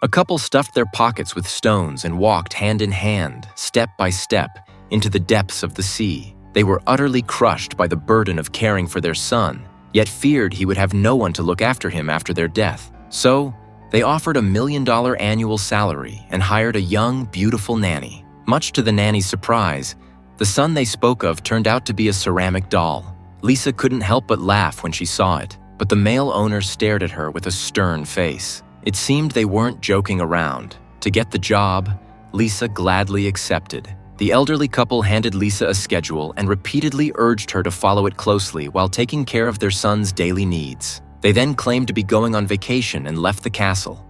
A couple stuffed their pockets with stones and walked hand in hand, step by step, into the depths of the sea. They were utterly crushed by the burden of caring for their son, yet feared he would have no one to look after him after their death. So, they offered $1 million annual salary and hired a young, beautiful nanny. Much to the nanny's surprise, the son they spoke of turned out to be a ceramic doll. Lisa couldn't help but laugh when she saw it, but the male owner stared at her with a stern face. It seemed they weren't joking around. To get the job, Lisa gladly accepted. The elderly couple handed Lisa a schedule and repeatedly urged her to follow it closely while taking care of their son's daily needs. They then claimed to be going on vacation and left the castle,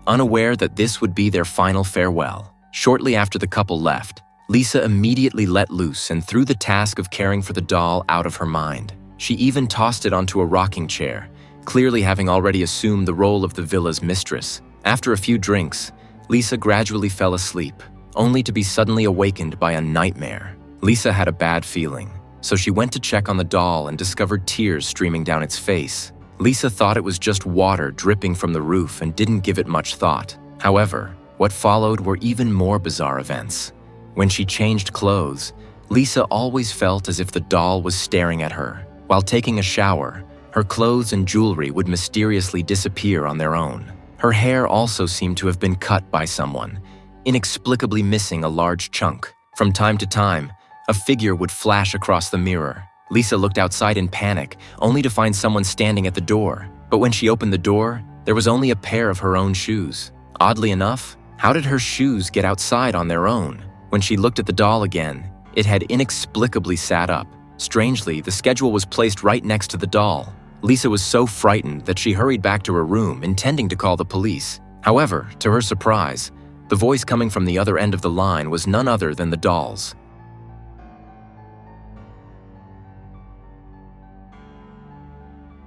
unaware that this would be their final farewell. Shortly after the couple left, Lisa immediately let loose and threw the task of caring for the doll out of her mind. She even tossed it onto a rocking chair, clearly having already assumed the role of the villa's mistress. After a few drinks, Lisa gradually fell asleep, only to be suddenly awakened by a nightmare. Lisa had a bad feeling, so she went to check on the doll and discovered tears streaming down its face. Lisa thought it was just water dripping from the roof and didn't give it much thought. However, what followed were even more bizarre events. When she changed clothes, Lisa always felt as if the doll was staring at her. While taking a shower, her clothes and jewelry would mysteriously disappear on their own. Her hair also seemed to have been cut by someone, inexplicably missing a large chunk. From time to time, a figure would flash across the mirror. Lisa looked outside in panic, only to find someone standing at the door. But when she opened the door, there was only a pair of her own shoes. Oddly enough, how did her shoes get outside on their own? When she looked at the doll again, it had inexplicably sat up. Strangely, the schedule was placed right next to the doll. Lisa was so frightened that she hurried back to her room, intending to call the police. However, to her surprise, the voice coming from the other end of the line was none other than the doll's.